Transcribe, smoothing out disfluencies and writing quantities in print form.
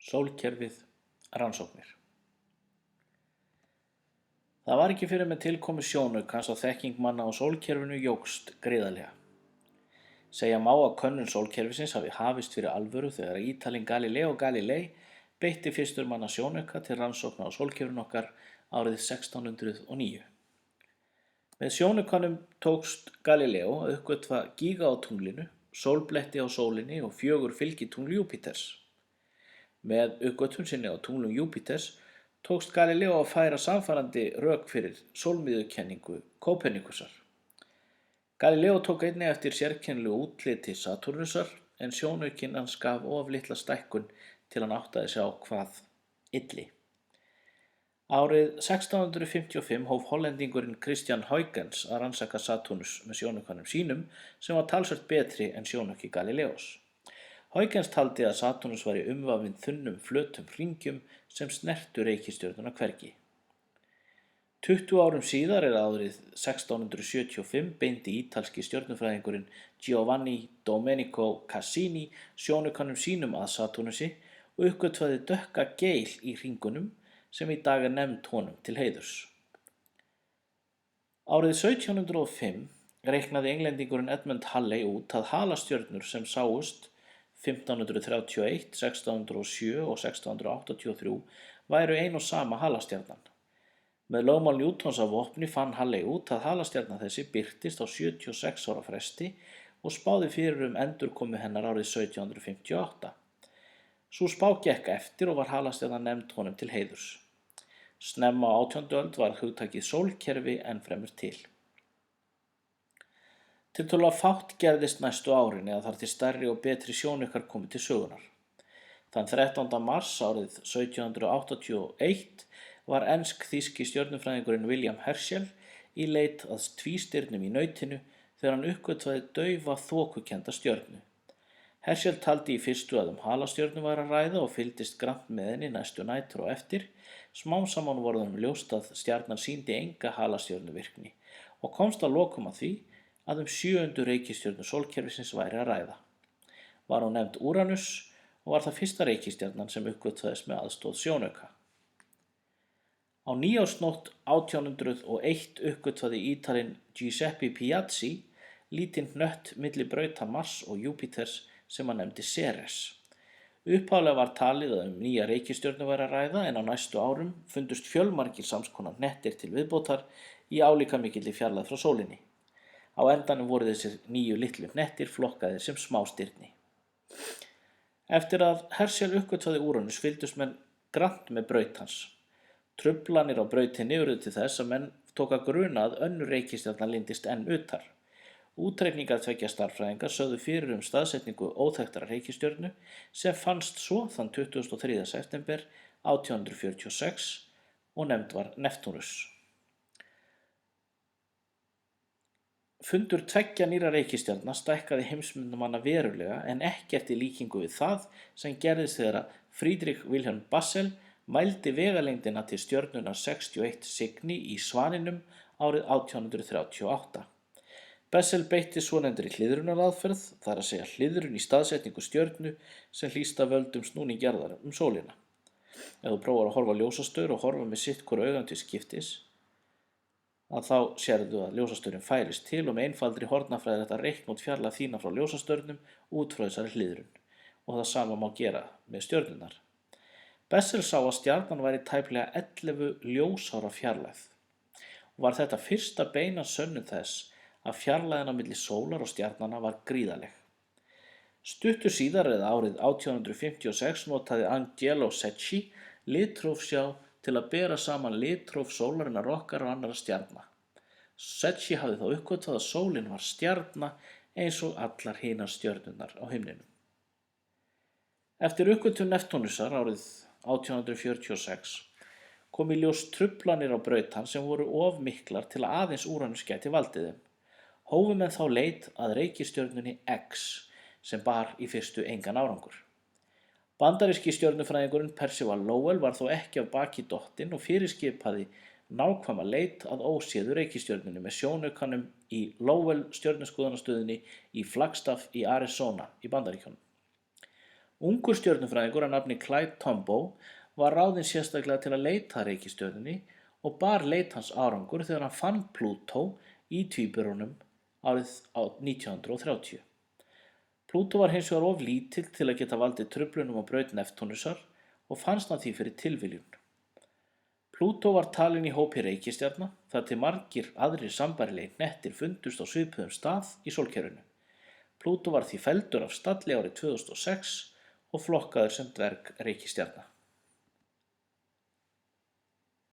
Sólkerfið, rannsóknir. Það var ekki fyrr en með tilkomu sjónaukans að þekking manna á sólkerfinu jókst gríðarlega. Segja má að könnun sólkerfisins hafi hafist fyrir alvöru þegar Ítalinn Galileo Galilei beitti fyrstur manna sjónauka til rannsókna á sólkerfinu okkar árið 1609. Með sjónaukanum tókst Galileo að uppgötva gíga á tunglinu, sólbletti á sólinni og 4 fylgitungl Júpíters. Með uppgötvun sinni á tunglum Júpíters tókst Galileo að færa sannfærandi rök fyrir sólmiðjukenningu Kópernikusar. Galileo tók einnig eftir sérkennilegu útliti Satúrnusar en sjónaukinn hans gaf of litla stækkun til hann áttaði sig á hvað ylli. Árið 1655 hóf hollendingurinn Christian Huygens að rannsaka Satúrnus með sjónaukanum sínum sem var talsvert betri en sjónauki Galileos. Huygens taldi að Satúrnus væri umvafinn þunnum flötum hringjum sem snertu reikistjörnuna hvergi. 20 árum síðar árið 1675 beindi ítalski stjörnufræðingurinn Giovanni Domenico Cassini sjónaukanum sínum að Satúrnusi og uppgötvaði dökka geil í hringunum sem í dag nefnd honum til heiðurs. Árið 1705 reiknaði englendingurinn Edmund Halley út að halastjörnur sem sáust 1531, 1607 og 1683 væru ein og sama halastjarnan. Með lögmál Newtons að vopni fann Halley út að halastjarnan þessi birtist á 76 ára fresti og spáði fyrir endurkomu hennar árið 1758. Sú spá gekk eftir og var halastjarnan nefnd honum til heiðurs. Snemma á 18. öld var hugtakið sólkerfi enn fremur til. Tiltölulega fátt gerðist næstu árin eða þar til stærri og betri sjónaukar komu til sögunar. Þann 13. mars árið 1781 var ensk-þýski stjörnufræðingurinn William Herschel í leit að tvístirnum í nautinu þegar hann uppgötvaði daufa þokukennda stjörnu. Herschel taldi í fyrstu að halastjörnu væri að ræða og fylgdist grannt með henni næstu nætur og eftir. Smám saman voru honum ljóst að stjarnan sýndi enga halastjörnuvirkni og komst að lokum að því að 7. reikistjörnu sólkerfisins væri að ræða. Var hún nefnd Úranus og var það fyrsta reikistjarnan sem uppgötvaðist með aðstoð sjónauka. Á nýársnótt 1801 uppgötvaði Ítalinn Giuseppe Piazzi lítinn hnött milli brauta Mars og Júpíters sem hann nefndi Ceres. Upphaflega var talið að nýja reikistjörnu væri að ræða en á næstu árum fundust fjölmargir samskonar hnettir til viðbótar í álíka mikilli fjarlægð frá sólinni. Á endanum voru þessir 9 litlu hnettir flokkaðir sem smástirni. Eftir að Herschel uppgötvaði Úranus fylgdust menn grannt með braut hans. Truflanir á brautinni urðu til þess að menn tók að gruna að önnur reikistjarna leyndist enn utar. Útreikningar tveggja stærðfræðinga sögðu fyrir staðsetningu óþekktra reikistjörnu sem fannst svo þann 23. september 1846 og nefnd var Neptúnus. Fundur tveggja nýrra reikistjarna stækkaði heimsmyndamanna verulega en ekkert í líkingu við það sem gerðist þegar Friedrich Wilhelm Bessel mældi vegalengdina til stjörnunnar 61 Cygni í Svaninum árið 1838. Bessel beitti svonefndri hliðrunaraðferð, það er að segja hliðrun í staðsetningu stjörnu sem hlýst af völdum snúning jarðar sólina. Ef þú prófar að horfa á ljósastaur og horfa með sitt hvoru augan til skiptis, að þá sérðu að ljósastaurinn færist til og með einfaldri hornafræði er hægt að reikna út fjarlægð þína frá ljósastaurnum út frá þessari hliðrun og það sama má gera með stjörnurnar. Bessel sá að stjarnan væri tæplega 11 ljósára fjarlægð og var þetta fyrsta beina sönnun þess að fjarlægðin á milli sólar og stjarnanna var gríðarleg. Stuttu síðar eða árið 1856 notaði Angelo Secchi litrófsjá til að bera saman litróf sólarinnar okkar og annarra stjarna. Secchi hafði þá uppgötvað að sólin var stjarna eins og allar hinar stjörnurnar á himninum. Eftir uppgötvun Neptúnusar árið 1846 kom í ljós truflanir á braut hans sem voru of miklar til að aðeins Úranus gæti valdið þeim. Hófu menn þá leit að reikistjörnunni X sem bar í fyrstu engan árangur. Bandaríski stjörnufræðingurinn Percival Lowell var þó ekki af baki dottinn og fyrirskipaði nákvæma leit að óséðu reikistjörnunni með sjónaukanum í Lowell stjörnuskoðunarstöðinni í Flagstaff í Arizona í Bandaríkjunum. Ungur stjörnufræðingur að nafni Clyde Tombaugh var ráðinn sérstaklega til að leita að reikistjörnunni og bar leit hans árangur þegar hann fann Plútó í tvíburunum árið 1930. Plútó var hins vegar of lítill til að geta valdið truflunum á braut Neptúnusar og fannst hann því fyrir tilviljun. Plútó var talinn í hópi reikistjarna þar til margir aðrir sambærilegir hnettir fundust á svipuðum stað í sólkerfinu. Plútó var því felldur af stalli árið 2006 og flokkaður sem dvergreikistjarna.